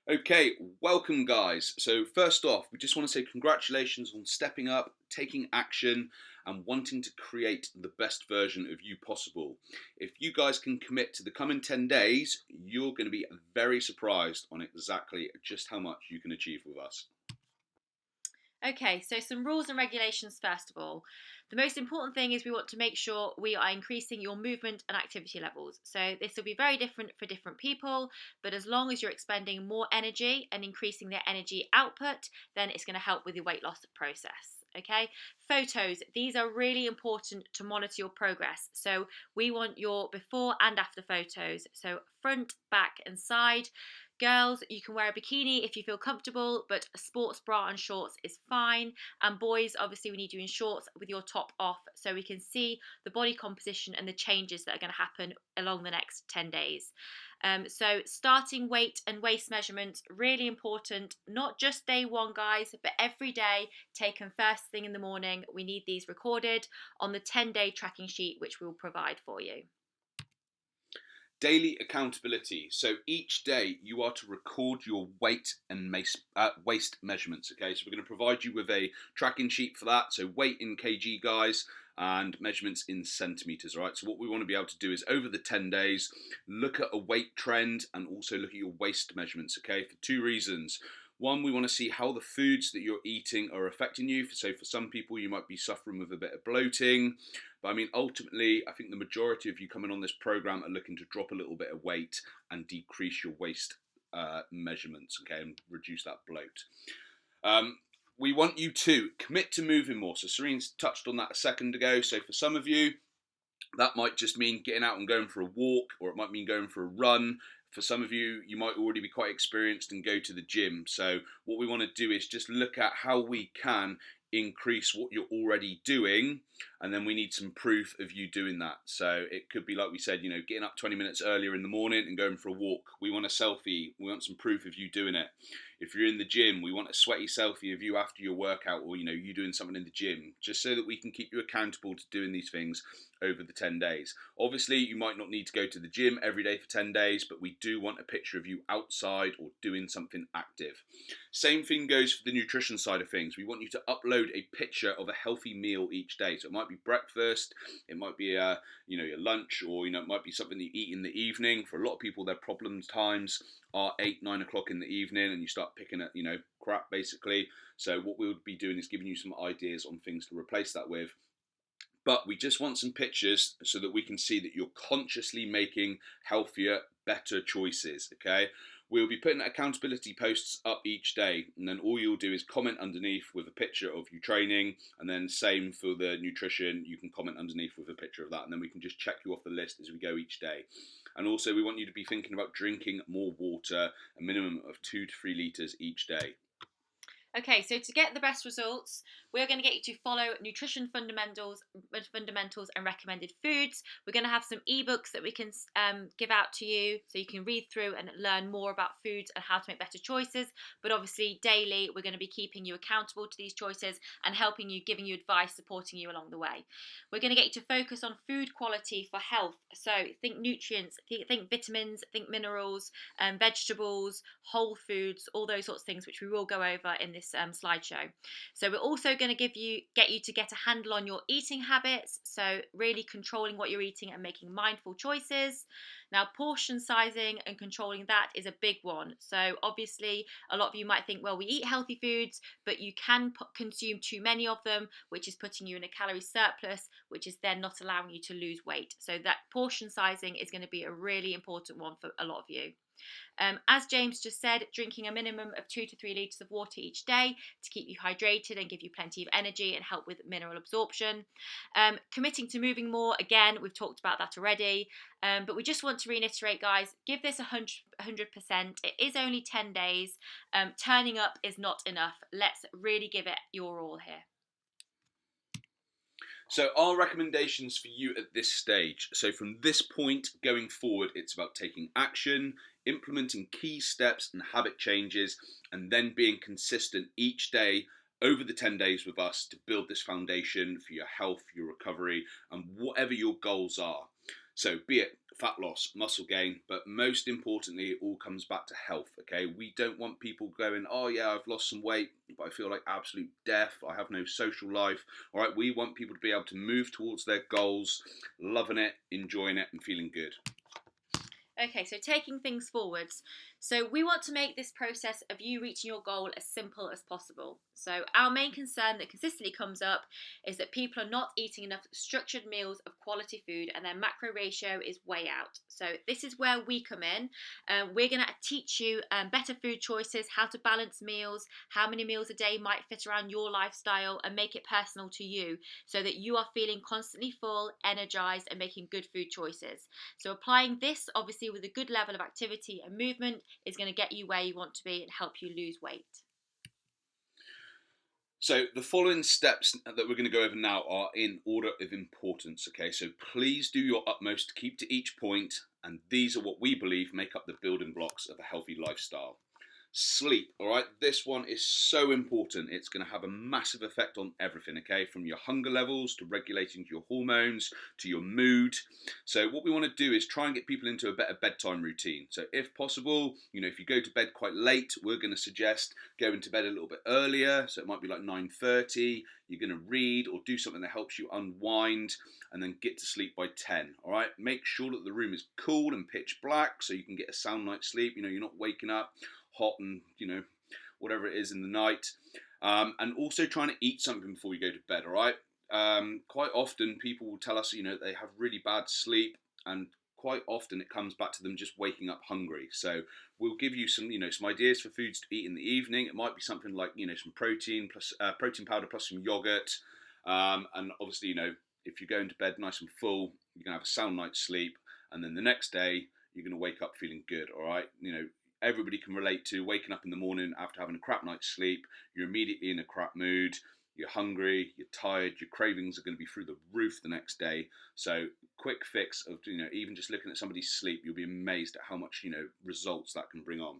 Okay, welcome guys. So first off, we just want to say congratulations on stepping up, taking action, and wanting to create the best version of you possible. If you guys can commit to the coming 10 days, you're going to be very surprised on exactly just how much you can achieve with us. Okay, so some rules and regulations first of all. The most important thing is we want to make sure we are increasing your movement and activity levels. So this will be very different for different people, but as long as you're expending more energy and increasing their energy output, then it's going to help with your weight loss process. Okay, photos, these are really important to monitor your progress. So we want your before and after photos. So front, back, and side. Girls, you can wear a bikini if you feel comfortable, but a sports bra and shorts is fine. And boys, obviously, we need you in shorts with your top off so we can see the body composition and the changes that are going to happen along the next 10 days. So, starting weight and waist measurements, really important, not just day one, guys, but every day, taken first thing in the morning. We need these recorded on the 10-day tracking sheet, which we'll provide for you. Daily accountability. So each day you are to record your weight and waist measurements. Okay, so we're going to provide you with a tracking sheet for that. So weight in kg, guys, and measurements in centimeters. Right. So what we want to be able to do is over the 10 days, look at a weight trend and also look at your waist measurements. Okay, for two reasons. One, we want to see how the foods that you're eating are affecting you. So for some people, you might be suffering with a bit of bloating. But I mean, ultimately, I think the majority of you coming on this program are looking to drop a little bit of weight and decrease your waist measurements, okay, and reduce that bloat. Um, we want you to commit to moving more. So Serene's touched on that a second ago. So for some of you, that might just mean getting out and going for a walk, or it might mean going for a run. For some of you, you might already be quite experienced and go to the gym. So, what we want to do is just look at how we can increase what you're already doing, and then we need some proof of you doing that. So, it could be like we said, getting up 20 minutes earlier in the morning and going for a walk. We want a selfie, we want some proof of you doing it. If you're in the gym, we want a sweaty selfie of you after your workout, or you doing something in the gym, just so that we can keep you accountable to doing these things over the 10 days. Obviously, you might not need to go to the gym every day for 10 days, but we do want a picture of you outside or doing something active. Same thing goes for the nutrition side of things. We want you to upload a picture of a healthy meal each day. So it might be breakfast, it might be your lunch, or it might be something that you eat in the evening. For a lot of people, their problem times are 8, 9 o'clock in the evening, and you start picking at crap basically. So what we'll be doing is giving you some ideas on things to replace that with. But we just want some pictures so that we can see that you're consciously making healthier, better choices. Okay. We'll be putting accountability posts up each day, and then all you'll do is comment underneath with a picture of you training, and then same for the nutrition, you can comment underneath with a picture of that, and then we can just check you off the list as we go each day. And also, we want you to be thinking about drinking more water, a minimum of 2 to 3 litres each day. Okay, so to get the best results, we're going to get you to follow nutrition fundamentals and recommended foods. We're going to have some ebooks that we can give out to you so you can read through and learn more about foods and how to make better choices. But obviously, daily, we're going to be keeping you accountable to these choices and helping you, giving you advice, supporting you along the way. We're going to get you to focus on food quality for health. So think nutrients, think vitamins, think minerals, vegetables, whole foods, all those sorts of things, which we will go over in this slideshow. So we're also going to get you to get a handle on your eating habits. So really controlling what you're eating and making mindful choices. Now, portion sizing and controlling that is a big one. So obviously, a lot of you might think, well, we eat healthy foods, but you can consume too many of them, which is putting you in a calorie surplus, which is then not allowing you to lose weight. So that portion sizing is going to be a really important one for a lot of you. As James just said, drinking a minimum of 2 to 3 litres of water each day to keep you hydrated and give you plenty of energy and help with mineral absorption. Committing to moving more, again, we've talked about that already. But we just want to reiterate, guys, give this 100%. It is only 10 days. Turning up is not enough. Let's really give it your all here. So our recommendations for you at this stage. So from this point going forward, it's about taking action, implementing key steps and habit changes, and then being consistent each day over the 10 days with us to build this foundation for your health, your recovery, and whatever your goals are. So be it fat loss, muscle gain, but most importantly, it all comes back to health. Okay, we don't want people going, oh yeah, I've lost some weight, but I feel like absolute death. I have no social life. All right, we want people to be able to move towards their goals, loving it, enjoying it, and feeling good. Okay, so taking things forwards. So we want to make this process of you reaching your goal as simple as possible. So our main concern that consistently comes up is that people are not eating enough structured meals of quality food and their macro ratio is way out. So this is where we come in. We're going to teach you better food choices, how to balance meals, how many meals a day might fit around your lifestyle and make it personal to you so that you are feeling constantly full, energized and making good food choices. So applying this obviously with a good level of activity and movement is going to get you where you want to be and help you lose weight. So the following steps that we're going to go over now are in order of importance, okay? So please do your utmost to keep to each point, and these are what we believe make up the building blocks of a healthy lifestyle. Sleep, all right? This one is so important. It's going to have a massive effect on everything, okay? From your hunger levels to regulating your hormones to your mood. So what we want to do is try and get people into a better bedtime routine. So if possible, if you go to bed quite late, we're going to suggest going to bed a little bit earlier. So it might be like 9:30. You're going to read or do something that helps you unwind and then get to sleep by 10, all right? Make sure that the room is cool and pitch black so you can get a sound night's sleep. You're not waking up hot and whatever it is in the night, and also trying to eat something before you go to bed. All right. Quite often people will tell us they have really bad sleep, and quite often it comes back to them just waking up hungry. So we'll give you some some ideas for foods to eat in the evening. It might be something like some protein plus protein powder plus some yogurt, and obviously if you're going to bed nice and full, you're gonna have a sound night's sleep, and then the next day you're gonna wake up feeling good. All right. Everybody can relate to waking up in the morning after having a crap night's sleep. You're immediately in a crap mood. You're hungry. You're tired. Your cravings are going to be through the roof the next day. So, quick fix of even just looking at somebody's sleep, you'll be amazed at how much results that can bring on.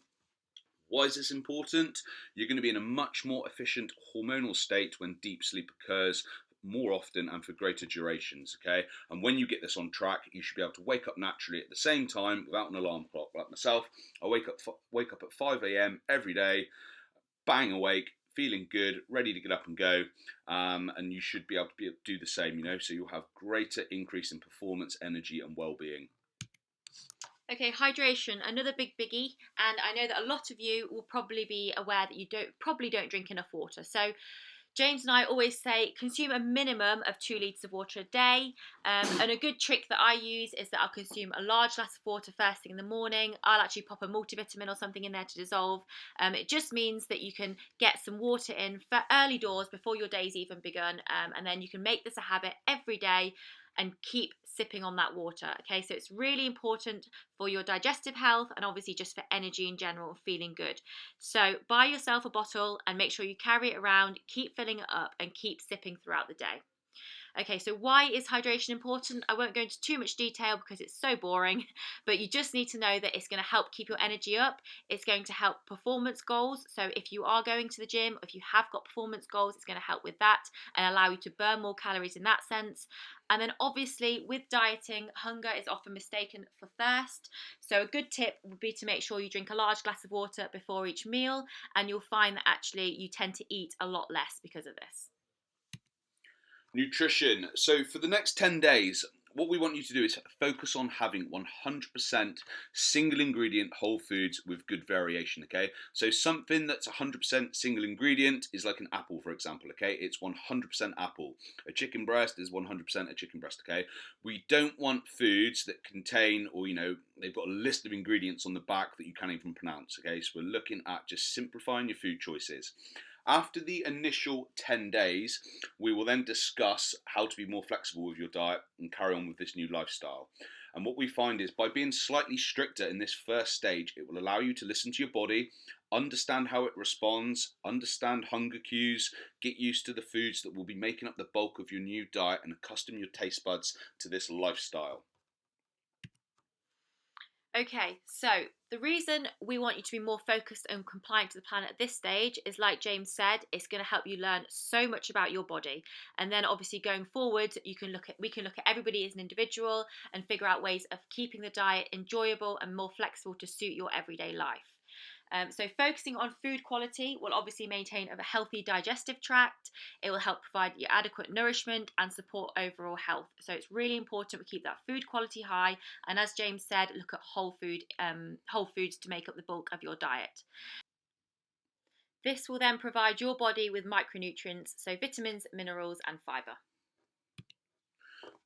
Why is this important? You're going to be in a much more efficient hormonal state when deep sleep occurs more often and for greater durations, okay? And when you get this on track, you should be able to wake up naturally at the same time without an alarm clock. Like myself, I wake up at 5 a.m. every day, bang awake, feeling good, ready to get up and go, and you should be able to do the same, so you'll have greater increase in performance, energy and well-being. Okay, hydration, another big biggie, and I know that a lot of you will probably be aware that you probably don't drink enough water. So James and I always say consume a minimum of 2 litres of water a day. And a good trick that I use is that I'll consume a large glass of water first thing in the morning. I'll actually pop a multivitamin or something in there to dissolve. It just means that you can get some water in for early doors before your day's even begun. And then you can make this a habit every day and keep sipping on that water. Okay, so it's really important for your digestive health and obviously just for energy in general and feeling good. So buy yourself a bottle and make sure you carry it around, keep filling it up and keep sipping throughout the day. Okay, so why is hydration important? I won't go into too much detail because it's so boring, but you just need to know that it's going to help keep your energy up. It's going to help performance goals. So if you are going to the gym, if you have got performance goals, it's going to help with that and allow you to burn more calories in that sense. And then obviously with dieting, hunger is often mistaken for thirst. So a good tip would be to make sure you drink a large glass of water before each meal, and you'll find that actually you tend to eat a lot less because of this. Nutrition. So for the next 10 days, what we want you to do is focus on having 100% single ingredient whole foods with good variation, okay? So something that's 100% single ingredient is like an apple, for example, okay? It's 100% apple. A chicken breast is 100% a chicken breast, okay? We don't want foods that contain or, they've got a list of ingredients on the back that you can't even pronounce, okay? So we're looking at just simplifying your food choices. After the initial 10 days, we will then discuss how to be more flexible with your diet and carry on with this new lifestyle. And what we find is by being slightly stricter in this first stage, it will allow you to listen to your body, understand how it responds, understand hunger cues, get used to the foods that will be making up the bulk of your new diet and accustom your taste buds to this lifestyle. Okay, so the reason we want you to be more focused and compliant to the plan at this stage is, like James said, it's going to help you learn so much about your body. And then obviously going forward, we can look at everybody as an individual and figure out ways of keeping the diet enjoyable and more flexible to suit your everyday life. So focusing on food quality will obviously maintain a healthy digestive tract. It will help provide you adequate nourishment and support overall health. So it's really important we keep that food quality high. And as James said, look at whole foods to make up the bulk of your diet. This will then provide your body with micronutrients, so vitamins, minerals, and fibre.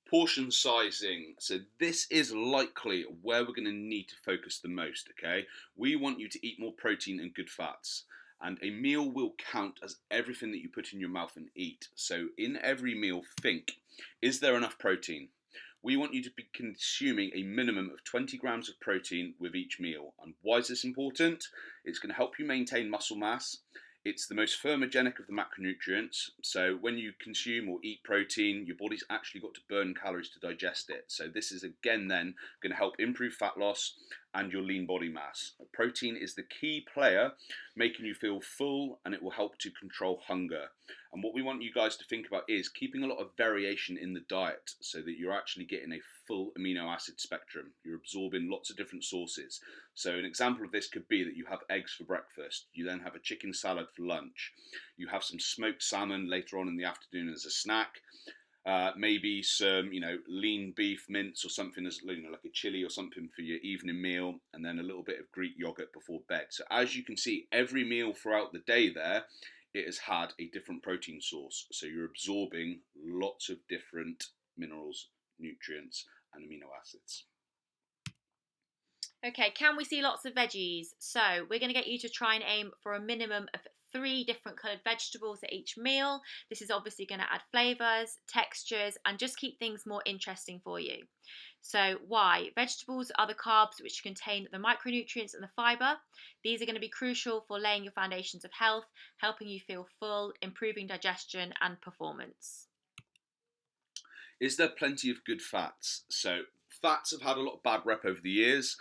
Portion sizing. So this is likely where we're going to need to focus the most, okay? We want you to eat more protein and good fats. And a meal will count as everything that you put in your mouth and eat. So in every meal, think, is there enough protein? We want you to be consuming a minimum of 20 grams of protein with each meal. And why is this important? It's going to help you maintain muscle mass. It's the most thermogenic of the macronutrients. So when you consume or eat protein, your body's actually got to burn calories to digest it. So this is again then going to help improve fat loss and your lean body mass. Protein is the key player, making you feel full, and it will help to control hunger. And what we want you guys to think about is keeping a lot of variation in the diet so that you're actually getting a full amino acid spectrum. You're absorbing lots of different sources. So an example of this could be that you have eggs for breakfast, you then have a chicken salad for lunch, you have some smoked salmon later on in the afternoon as a snack, maybe some, lean beef mince or something as like a chili or something for your evening meal, and then a little bit of Greek yogurt before bed. So as you can see, every meal throughout the day there, it has had a different protein source. So you're absorbing lots of different minerals, nutrients, and amino acids. Okay, can we see lots of veggies? So we're going to get you to try and aim for a minimum of 3 different coloured vegetables at each meal. This is obviously going to add flavours, textures, and just keep things more interesting for you. So why? Vegetables are the carbs which contain the micronutrients and the fibre. These are going to be crucial for laying your foundations of health, helping you feel full, improving digestion and performance. Is there plenty of good fats? So fats have had a lot of bad rep over the years.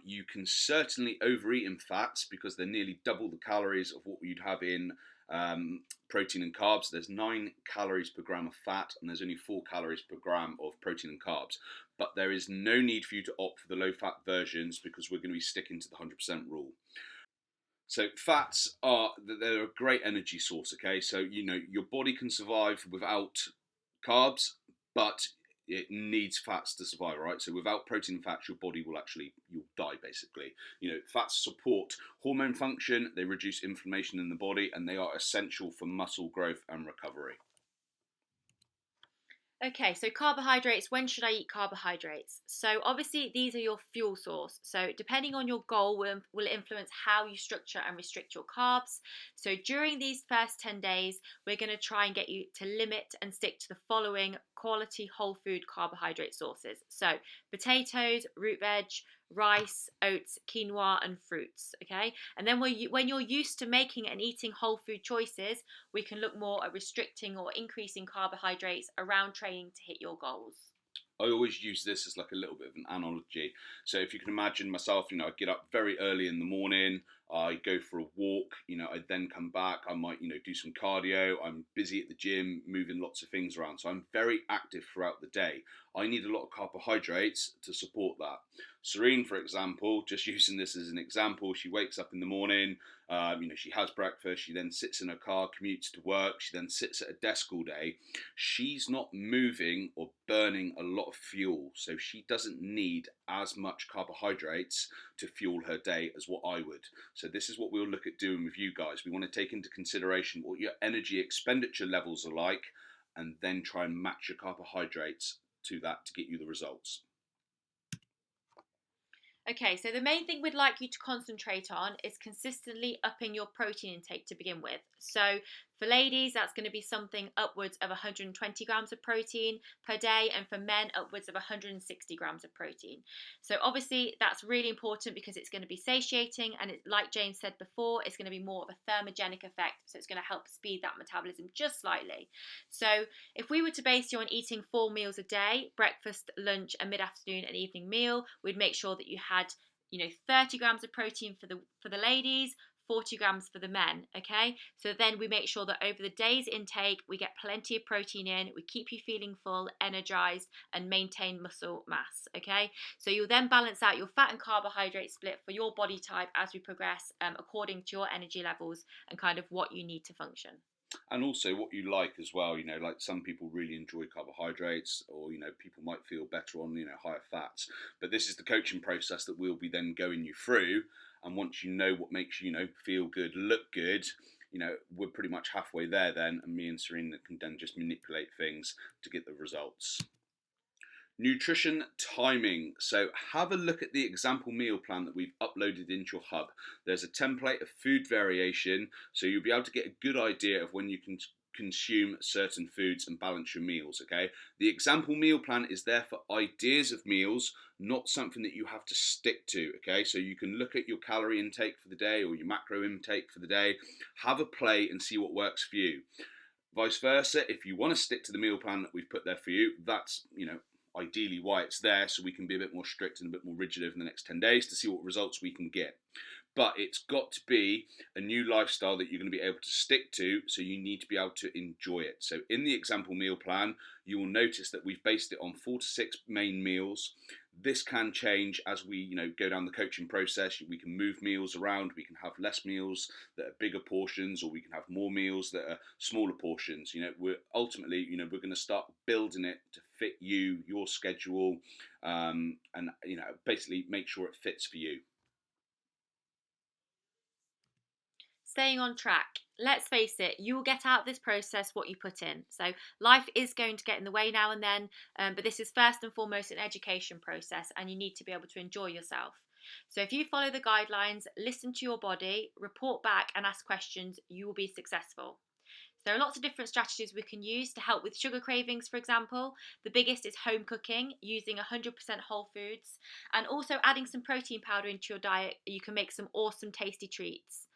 You can certainly overeat in fats because they're nearly double the calories of what you'd have in protein and carbs. There's 9 calories per gram of fat, and there's only 4 calories per gram of protein and carbs. But there is no need for you to opt for the low-fat versions because we're going to be sticking to the 100% rule. So fats they're a great energy source, okay? So, your body can survive without carbs, but it needs fats to survive, right? So without protein and fats, your body you'll die basically. Fats support hormone function, they reduce inflammation in the body, and they are essential for muscle growth and recovery. Okay, so carbohydrates, when should I eat carbohydrates? So obviously these are your fuel source. So depending on your goal will influence how you structure and restrict your carbs. So during these first 10 days, we're going to try and get you to limit and stick to the following quality whole food carbohydrate sources. So potatoes, root veg, rice, oats, quinoa, and fruits. Okay, and then when you're used to making and eating whole food choices, we can look more at restricting or increasing carbohydrates around training to hit your goals. I always use this as like a little bit of an analogy. So if you can imagine myself, I get up very early in the morning, I go for a walk, I then come back, I might, do some cardio, I'm busy at the gym, moving lots of things around. So I'm very active throughout the day. I need a lot of carbohydrates to support that. Serene, for example, just using this as an example, she wakes up in the morning, she has breakfast, she then sits in her car, commutes to work, she then sits at a desk all day. She's not moving or burning a lot of fuel, so she doesn't need as much carbohydrates to fuel her day as what I would. So this is what we'll look at doing with you guys. We want to take into consideration what your energy expenditure levels are like, and then try and match your carbohydrates to that to get you the results. Okay, so the main thing we'd like you to concentrate on is consistently upping your protein intake to begin with. So For ladies, that's going to be something upwards of 120 grams of protein per day, and for men, upwards of 160 grams of protein. So, obviously, that's really important because it's going to be satiating, and like Jane said before, it's going to be more of a thermogenic effect. So, it's going to help speed that metabolism just slightly. So, if we were to base you on eating 4 meals a day, breakfast, lunch, a mid-afternoon and evening meal, we'd make sure that you had 30 grams of protein for the ladies, 40 grams for the men. Okay, so then we make sure that over the day's intake we get plenty of protein in, we keep you feeling full, energized, and maintain muscle mass. Okay, so you'll then balance out your fat and carbohydrate split for your body type as we progress, according to your energy levels and kind of what you need to function. And also what you like as well, like some people really enjoy carbohydrates, or people might feel better on higher fats. But this is the coaching process that we'll be then going you through, and once you know what makes you feel good, look good, we're pretty much halfway there then, and me and Serena can then just manipulate things to get the results. Nutrition timing. So have a look at the example meal plan that we've uploaded into your hub. There's a template of food variation, so you'll be able to get a good idea of when you can consume certain foods and balance your meals. Okay, the example meal plan is there for ideas of meals, not something that you have to stick to. Okay, so you can look at your calorie intake for the day or your macro intake for the day, have a play and see what works for you. Vice versa, if you want to stick to the meal plan that we've put there for you, that's ideally why it's there, so we can be a bit more strict and a bit more rigid over the next 10 days to see what results we can get. But it's got to be a new lifestyle that you're going to be able to stick to, so you need to be able to enjoy it. So in the example meal plan, you will notice that we've based it on 4 to 6 main meals. This can change as we go down the coaching process. We can move meals around, we can have less meals that are bigger portions, or we can have more meals that are smaller portions. We're ultimately we're going to start building it to fit you, your schedule, and basically make sure it fits for you. Staying on track. Let's face it, you will get out of this process what you put in. So life is going to get in the way now and then, but this is first and foremost an education process, and you need to be able to enjoy yourself. So if you follow the guidelines, listen to your body, report back and ask questions, you will be successful. There are lots of different strategies we can use to help with sugar cravings, for example. The biggest is home cooking, using 100% whole foods, and also adding some protein powder into your diet. You can make some awesome tasty treats.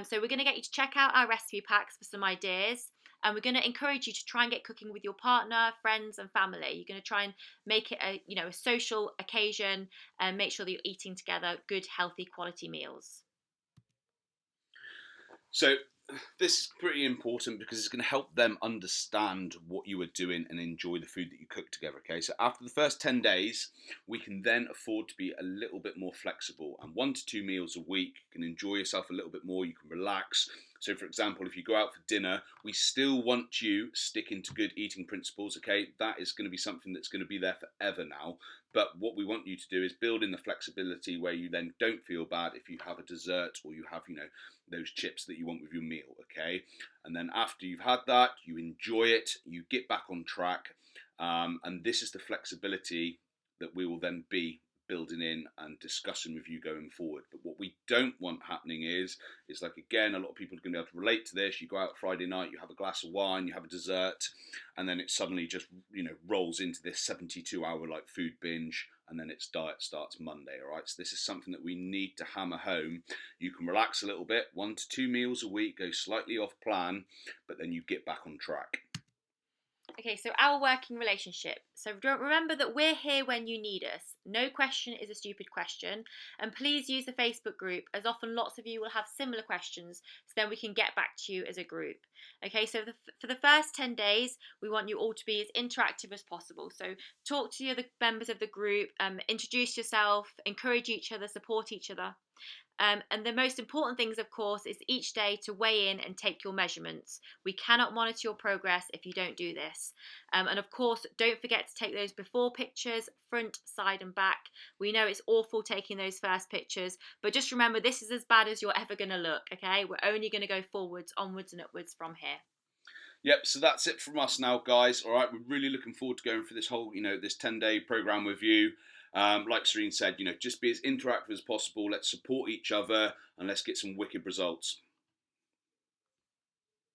So we're going to get you to check out our recipe packs for some ideas, and we're going to encourage you to try and get cooking with your partner, friends, and family. You're going to try and make it a social occasion, and make sure that you're eating together good, healthy, quality meals. So this is pretty important because it's going to help them understand what you are doing and enjoy the food that you cook together. Okay, so after the first 10 days, we can then afford to be a little bit more flexible, and 1 to 2 meals a week. You can enjoy yourself a little bit more, you can relax. So for example, if you go out for dinner, we still want you sticking to good eating principles. Okay, that is going to be something that's going to be there forever now. But what we want you to do is build in the flexibility where you then don't feel bad if you have a dessert, or you have those chips that you want with your meal. Okay, and then after you've had that, you enjoy it, you get back on track, and this is the flexibility that we will then be building in and discussing with you going forward. But what we don't want happening is like, again, a lot of people are going to be able to relate to this. You go out Friday night, you have a glass of wine, you have a dessert, and then it suddenly just rolls into this 72-hour like food binge, and then its diet starts Monday. All right, so this is something that we need to hammer home. You can relax a little bit, 1 to 2 meals a week, go slightly off plan, but then you get back on track. Okay, so our working relationship. So remember that we're here when you need us. No question is a stupid question. And please use the Facebook group, as often lots of you will have similar questions, so then we can get back to you as a group. Okay, so for the first 10 days, we want you all to be as interactive as possible. So talk to the other members of the group, introduce yourself, encourage each other, support each other. And the most important things, of course, is each day to weigh in and take your measurements. We cannot monitor your progress if you don't do this. And of course, don't forget to take those before pictures, front, side, and back. We know it's awful taking those first pictures, but just remember, this is as bad as you're ever going to look, okay? We're only going to go forwards, onwards, and upwards from here. Yep, so that's it from us now, guys. All right, we're really looking forward to going through this whole, this 10-day program with you. Like Serene said, just be as interactive as possible. Let's support each other and let's get some wicked results.